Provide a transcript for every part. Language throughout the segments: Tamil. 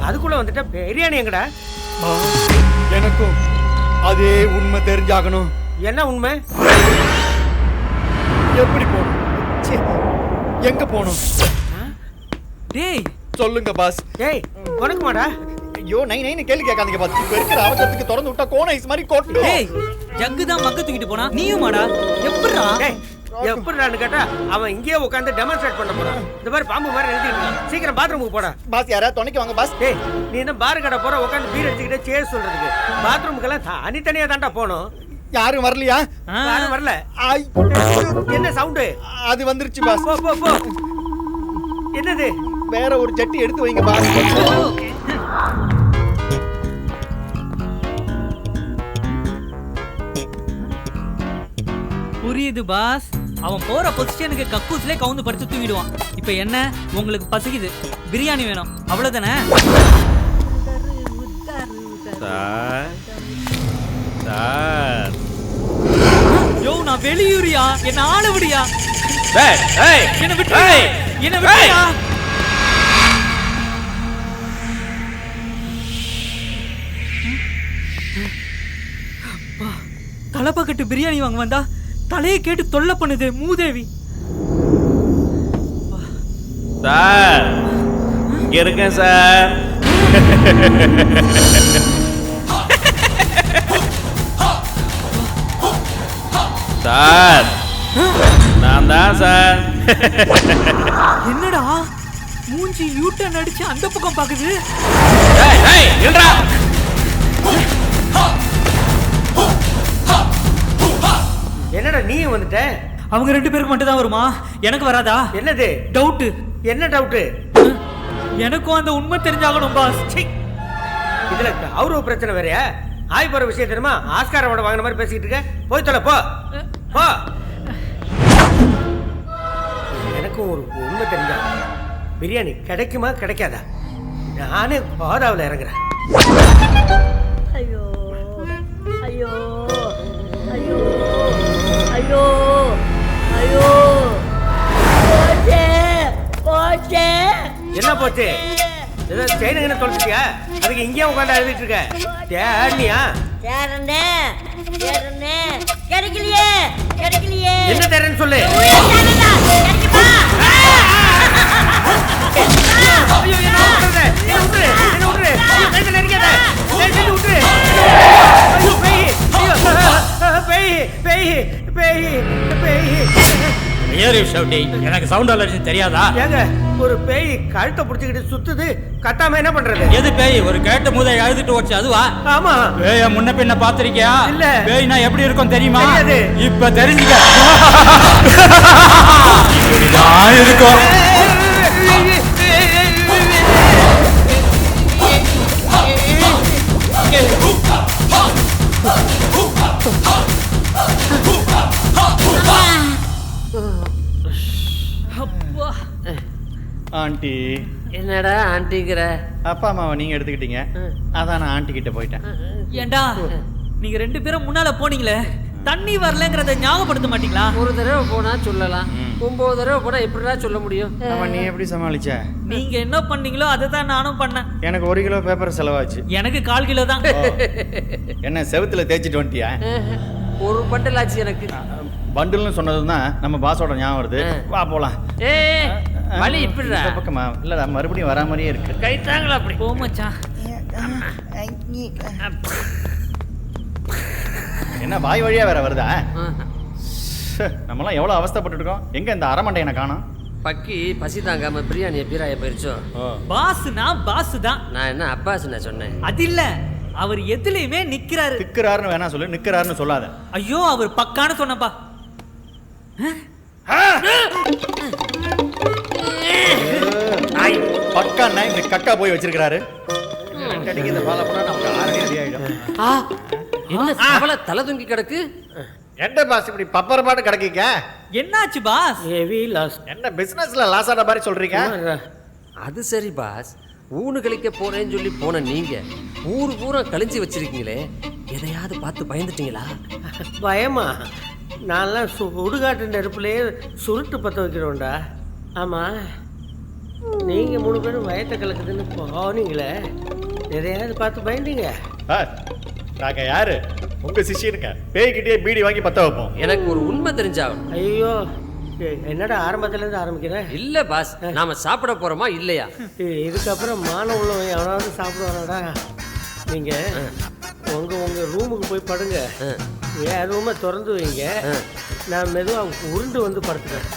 அதுக்குள்ள வந்துட்ட பிரியாணி எங்கடா? எனக்கும் அதே உண்மை தெரிஞ்சாகணும். என்ன உண்மை? எப்படி போகணும்? எங்க போகணும்? டேய் சொல்லுங்க பாஸ். டேய் உனக்குமாடா? ஐயோ நைன்னு கேள்வி கேட்காதீங்க பாஸ். இப்ப இருக்கிற அவசரத்துக்கு திறந்து விட்டா கோன் ஐஸ் மாதிரி கோட்டு. டேய் ஜக்கு தான் மக்க தூக்கிட்டு போனா நீயுமாடா? எப்படிடா? டேய் எப்படிடான்னு கேட்டா அவன் இங்கேயே உட்காந்து டெமான்ஸ்ட்ரேட் பண்ண போறான். இந்த மாதிரி பாம்பு மாதிரி எழுதிருக்கான். சீக்கிரம் பாத்ரூமுக்கு போடா. பாஸ் யாரா துணைக்கு வாங்க பாஸ். டேய் நீ என்ன பாரு கடை போற உட்காந்து பீர் அடிச்சுக்கிட்டே சேர் சொல்றதுக்கு? பாத்ரூமுக்கெல்லாம் தனித்தனியா தான்டா போகணும். யாரும் வரலையா? யாரும் வரல. என்ன சவுண்டு? அது வந்துருச்சு பாஸ். போ போ போ. என்னது? வேற ஒரு ஜட்டி எடுத்து வைங்க பாஸ். புரியுது பாஸ். அவன் போற பொசிஷனுக்கு கக்கூஸ்ல கவுந்து படுத்து தூங்கிடுவான். இப்போ என்ன உங்களுக்கு பசிக்குது, பிரியாணி வேணும், அவ்வளவுதானே? சார் சார் யோ நான் வெளியூரியா, என்ன ஆள விடியா? டேய் ஏய் என்ன விட்டுயா? என்ன விட்டுயா? தலைப்பக்கட்டு பிரியாணி வாங்க வந்தா தலையை கேட்டு தொல்லை பண்ணுது மூதேவி. சார் இங்க இருக்கேன் சார். சார் நான் தான் சார். என்னடா மூஞ்சி யூட்டன் அடிச்சு அந்த பக்கம் பாக்குது? டேய் டேய் நில்றா. என்னடா நீ வந்துட்ட? அவங்க ரெண்டு பேருக்கு மட்டும் தான் வருமா, எனக்கு வராதா? என்னது டவுட்? என்ன டவுட்? எனக்கும் அந்த உண்மை தெரிஞ்சாகணும் பாஸ். இதுல கௌரவ பிரச்சனை வேறையா? ஆய் போற விஷயம் தெரியுமா? ஆஸ்கார் அவார்டு வாங்கின மாதிரி பேசிக்கிட்டு இருக்க. போய் தொலை போ போ. எனக்கும் ஒரு உண்மை தெரிஞ்சா பிரியாணி கிடைக்குமா கிடைக்காதா? நானே கோதாவில் இறங்குறேன். ஐயோ ஐயோ ஐயோ ஐயோ ஐயோ போச்சே போச்சே. என்ன போச்சு? ஏதோ செயினுங்க தொலைச்சிட்டியா? அதுக்கு இங்கேயே உட்காந்து எழுதிட்டு இருக்க. தேடினியா? தேரனே தேரனே கிடைக்கலையே கிடைக்கலையே. என்ன தேரன்னு சொல்லு. கிடைக்குமா? ஐயோ என்ன விட்டுறது? என்ன விட்டுரு என்ன விட்டுரு. கையில் நெருங்காத. கையில் விட்டுரு. ஐயோ பேய். ஐயோ பேய் பேய் பேய் பேய். எனக்கு சவுண்ட் அலர்ஜி தெரியாதா? ஏங்க ஒரு பேய் கழுத்தை பிடிச்சிக்கிட்டு சுத்துது, கத்தாம என்ன பண்றது? எது பேய்? ஒரு கேட்ட முத எழுதிட்டு வச்சு அதுவா? ஆமா. பேய முன்ன பின்ன பாத்திருக்கியா? இல்ல. பேய்னா எப்படி இருக்கும் தெரியுமா? தெரியாது. இப்ப தெரிஞ்சுக்க. இப்படிதான் இருக்கும். ஆண்டி என்னடா ஆண்டிங்கிற? அப்பா அம்மாவை நீங்க எடுத்துக்கிட்டீங்க, அதான் நான் ஆண்டி கிட்ட போயிட்டேன். ஏண்டா நீங்க ரெண்டு பேரும் முன்னால போனீங்களே, தண்ணி வரலங்கிறத ஞாபகப்படுத்த மாட்டீங்களா? ஒரு தடவை போனா சொல்லலாம், 9 தடவை போனா எப்படிடா சொல்ல முடியும்? நீ எப்படி சமாளிச்ச? நீங்க என்ன பண்ணீங்களோ அதை தான் நானும் பண்ணேன். எனக்கு 1 கிலோ பேப்பர் செலவாச்சு. எனக்கு 1/4 கிலோ தான். என்ன செவுத்துல தேய்ச்சிட்டு வந்துட்டியா? ஒரு பண்டல் ஆச்சு எனக்கு. பண்டில்னு சொன்னதுதான் நம்ம பாஸோட ஞாபகம் வருது. வா போலாம். வலி இப்படிடா இந்த பக்கமா இல்லடா, மறுபடியும் வரா மாதிரியே இருக்கு. கை தாங்களா அப்படி போ மச்சான். என்ன வாய் வழியா வேற வருதா? நம்மலாம் எவ்வளவு அவஸ்தைப்பட்டு இருக்கோம். எங்க இந்த அரமண்டையனை காணோம்? பக்கி பசி தாங்காம பிரியாணியை பீராய போயிருச்சோ. பாஸ்னா பாஸ் தான். நான் என்ன அப்பாஸ் நான் சொன்னேன்? அது இல்ல, அவர் எதுலயுமே நிக்கிறாரு. நிக்கிறாருன்னு வேணா சொல்லு, நிக்கிறாருன்னு சொல்லாத. ஐயோ அவர் பக்கான்னு சொன்னப்பா. பக்கா இந்த கக்கா போய் வச்சிருக்காரு. இந்த ஃபாலோ பண்ணா நமக்கு ஆறடி அடி ஆயிடும். என்ன அவள தலை தூங்கி கிடக்கு? என்ன பாஸ் இப்படி பப்பர் பாட்டு கிடக்கீங்க? என்னாச்சு பாஸ்? Heavy loss. என்ன பிசினஸ்ல லாஸ் ஆன மாதிரி சொல்றீங்க? அது சரி பாஸ், ஊனு கழிக்க போறேன்னு சொல்லி போன நீங்க ஊரு பூரா கழிஞ்சு வச்சிருக்கீங்களே, எதையாவது பார்த்து பயந்துட்டீங்களா? பயமா? நான்லாம் சுடுகாட்டு நெருப்புலேயே சுருட்டு பற்ற வைக்கிறோம்டா. ஆமா நீங்க 3 பேரும் வயத்தை கலக்குதுன்னு போனீங்களே, எதையாவது பார்த்து பயந்தீங்க? சார் நாங்க யாரு? உங்க சிஷியனுங்க. பேய்கிட்டே பீடி வாங்கி பத்த வைப்போம். எனக்கு ஒரு உண்மை தெரிஞ்சாகணும். ஐயோ, என்னடா ஆரம்பத்துல இருந்து ஆரம்பிக்கிறேன்? இல்ல பாஸ், நாம சாப்பிட போறோமா இல்லையா? இதுக்கப்புறம் மான உள்ளவன் எவனாவது சாப்பிடுவானடா? நீங்க உங்க ரூமுக்கு போய் படுங்க. என் ரூமை திறந்து வைங்க. நான் மெதுவா உருண்டு வந்து படுத்துக்கிறேன்.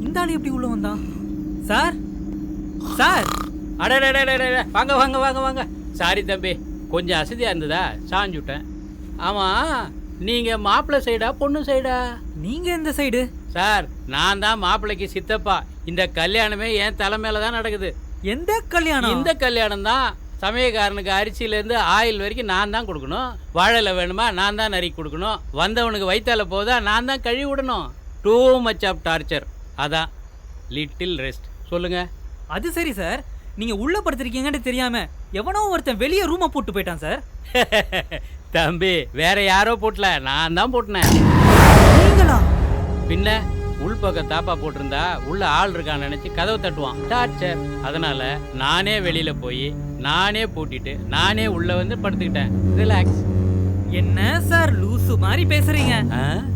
இந்த ஆளு எப்படி உள்ள வந்தான்? சார் சார் அடே வாங்க வாங்க வாங்க வாங்க. சாரி தம்பி, கொஞ்சம் அசதியாக இருந்ததா சாஞ்சுட்டேன். ஆமாம், நீங்கள் மாப்பிள்ளை சைடா பொண்ணு சைடா? நீங்க எந்த சைடு? சார் நான் தான் மாப்பிள்ளைக்கு சித்தப்பா. இந்த கல்யாணமே என் தலைமையில தான் நடக்குது. எந்த கல்யாணம்? இந்த கல்யாணம் தான். சமயக்காரனுக்கு அரிசியிலேருந்து ஆயில் வரைக்கும் நான் தான் கொடுக்கணும். வாழலை வேணுமா நான் தான் நறுக்கி கொடுக்கணும். வந்தவனுக்கு வயிற்றால போதா நான் தான் கழுவி விடணும். Too much of torture. அதான் லிட்டில் ரெஸ்ட். சொல்லுங்க. அது சரி சார், நீங்க உள்ள படுத்திருக்கீங்கன்னு தெரியாம எவனோ ஒருத்தன் வெளியே ரூமை போட்டு போயிட்டான் சார். தம்பி, வேற யாரோ போட்டல, நான் தான் போட்டினேன். நீங்களா? பின்ன உள்பக்கம் தாப்பா போட்டிருந்தா உள்ள ஆள் இருக்கான்னு நினைச்சு கதவை தட்டுவான். டார்ச்சர். அதனால நானே வெளியில போய் நானே பூட்டிட்டு நானே உள்ள வந்து படுத்துக்கிட்டேன். ரிலாக்ஸ். என்ன சார் லூசு மாதிரி பேசுறீங்க?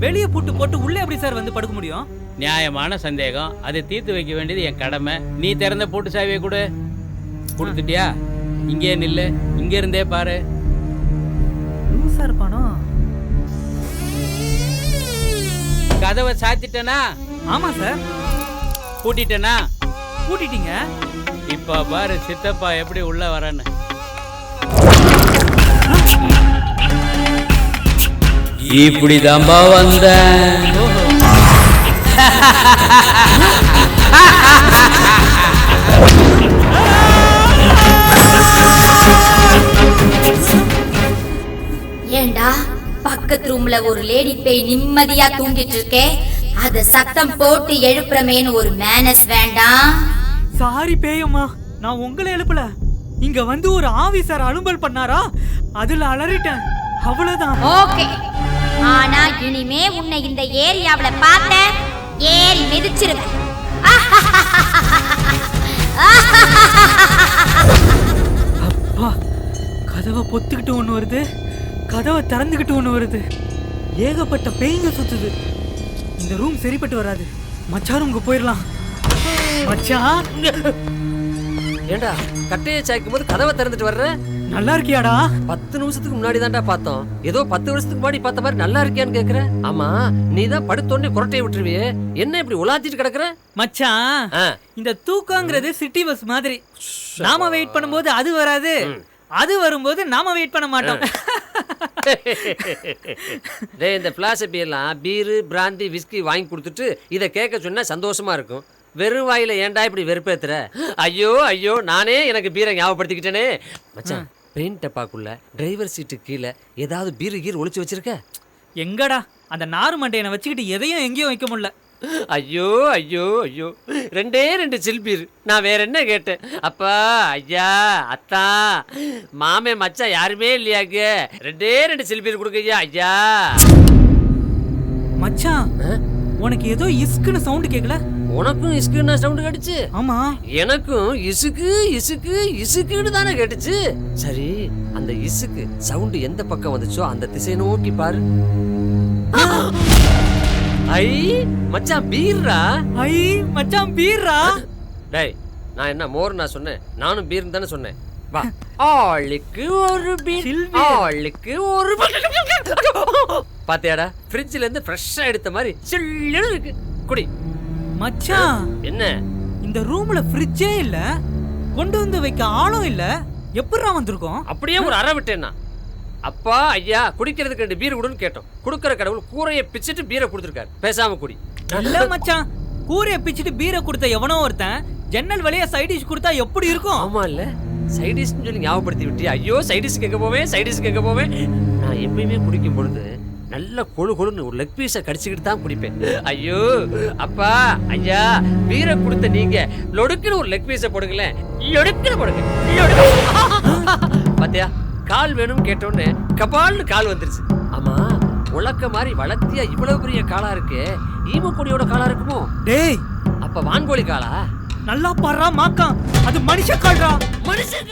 வெளியே பூட்டு போட்டு உள்ள எப்படி சார் வந்து படுக்க முடியும்? நியாயமான சந்தேகம், அதை தீர்த்து வைக்க வேண்டியது என் கடமை. நீ திறந்த பூட்டு சாவியை கொடு. கொடுத்துட்டியா? இங்கே நில்லு, இங்க இருந்தே பாரு. லூசா இருப்பானோ? கதவை சாத்திட்டனா? ஆமா சார். பூட்டிட்டனா? பூட்டிட்டீங்க. இப்ப பாரு சித்தப்பா எப்படி உள்ள வரன்னு. இப்படிதான்பா வந்தேன். ஏண்டா பக்கத்து ரூம்ல ஒரு லேடி பேய் நிம்மதியா தூங்கிட்டு இருக்கே, அத சத்தம் போட்டு எழுப்புறமேன்னு ஒரு மேனஸ் வேண்டாம்? சாரி பேயம்மா, நான் உங்களை எழுப்பல. இங்க வந்து ஒரு ஆபீசர் அலும்பல் பண்ணாரா, அதுல அலறிட்டேன், அவ்வளவுதான். ஓகே, ஆனா இனிமே உன்னை இந்த ஏரியாவுல பார்த்த ஏறி மிதிச்சிருவேன். அப்பா, கதவை பொத்துக்கிட்டு ஒண்ணு வருது, கதவை திறந்துக்கிட்டு ஒண்ணு வருது. ஏகப்பட்ட பேய்ங்க சுத்துது. இந்த ரூம் சரிப்பட்டு வராது. மச்சான் ரூமுக்கு போயிடலாம். மச்சான், ஏண்டா கட்டையை சாய்க்கும் போது கதவை திறந்துட்டு வர்ற? நல்லா இருக்கியாடா? 10 நிமிஷத்துக்கு முன்னாடி தான்டா பார்த்தோம். ஏதோ 10 வருஷத்துக்கு முன்னாடி பார்த்த மாதிரி நல்லா இருக்கியான்னு கேக்குற. ஆமா, நீ தான் படுத்தோடனே குரட்டையை விட்டுருவியே, என்ன இப்படி உலாத்திட்டு கிடக்குற? மச்சான், இந்த தூக்கங்கிறது சிட்டி பஸ் மாதிரி. நாம வெயிட் பண்ணும்போது அது வராது, அது வரும்போது நாம வெயிட் பண்ண மாட்டோம். டேய், இந்த பிலாசபி எல்லாம் பீரு பிராந்தி விஸ்கி வாங்கி கொடுத்துட்டு இதை கேட்க சொன்னா சந்தோஷமா இருக்கும். வெறும் வாயில ஏன்டா இப்படி வெறுப்பேத்துற? ஐயோ ஐயோ, நானே எனக்கு பீரை ஞாபகப்படுத்திக்கிட்டேனே. மச்சான், பெயிண்ட் டப்பாக்குள்ள டிரைவர் சீட்டு கீழே ஏதாவது பீரு கீர் ஒளிச்சு வச்சிருக்க? எங்கடா, அந்த நாறு மண்டையனை வச்சுக்கிட்டு எதையும் எங்கேயும் வைக்க முடியல. ஐயோ ஐயோ ஐயோ, 2 சில் பீர். நான் வேற என்ன கேட்டேன்? அப்பா, ஐயா, அத்தா, மாமே, மச்சான் யாருமே இல்லையாக்கு? 2 சில் பீர் கொடுக்கய்யா ஐயா. மச்சான், உனக்கு ஏதோ இஸ்குன்னு சவுண்ட் கேட்கல? உனக்கும் இசுக்குன்னு சவுண்ட் கேட்டுச்சு? ஆமா, எனக்கும் இசுக்கு இசுக்கு இசுக்குன்னு தானே கேட்டுச்சு. சரி, அந்த இசுக்கு சவுண்ட் எந்த பக்கம் வந்துச்சோ அந்த திசை நோக்கி பாரு. ஐ மச்சான், பீர்ரா. ஐ மச்சான், பீர்ரா. டேய், நான் என்ன மோர் நான் சொன்னேன்? நானும் பீர்னு தானே சொன்னேன். வா, ஆளுக்கு ஒரு பீர், ஆளுக்கு ஒரு. பாத்தியாடா, ஃப்ரிட்ஜ்ல இருந்து ஃப்ரெஷ்ஷா எடுத்த மாதிரி சில்லுன்னு இருக்கு. குடி. மச்சான், என்ன இந்த ரூம்ல ஃப்ரிட்ஜே இல்ல, கொண்டு வந்து வைக்க ஆளும் இல்ல, எப்படிடா வந்திருக்கோம்? அப்படியே ஒரு அறை விட்டேன்னா? அப்பா ஐயா குடிக்கிறதுக்கு 2 பீர் கொடுன்னு கேட்டோம். கொடுக்குற கடவுள் கூரையை பிச்சுட்டு பீரை கொடுத்துருக்காரு. பேசாம குடி. நல்ல மச்சான், கூரையை பிச்சுட்டு பீரை கொடுத்த எவனோ ஒருத்தன் ஜன்னல் வழியா சைட் டிஷ் கொடுத்தா எப்படி இருக்கும்? ஆமா இல்ல, சைடிஷ்னு சொல்லி ஞாபகப்படுத்தி விட்டு ஐயோ சைடிஷ்க்கு எங்க போவேன். நான் எப்பயுமே குடிக்கும் பொழுது நல்ல கொழுன்னு ஒரு லெக் பீஸை கடிச்சுக்கிட்டு தான் குடிப்பேன். ஐயோ அப்பா ஐயா பீரை கொடுத்த நீங்க லொடுக்குன்னு ஒரு லெக் பீஸை போடுங்களேன். லொடுக்குன்னு போடுங்க. பாத்தியா, கால் வேணும்னு கேட்டோன்னு கபால்னு கால் வந்துருச்சு. ஆமா, உலக்க மாதிரி வளர்த்தியா இவ்வளவு பெரிய காலா இருக்கு. ஈமக்கொடியோட காலா இருக்குமோ? டேய், அப்ப வான்கோழி காலா? நல்லா பாடுறா மாக்கா, அது மனுஷ கால்றா. மனுஷன்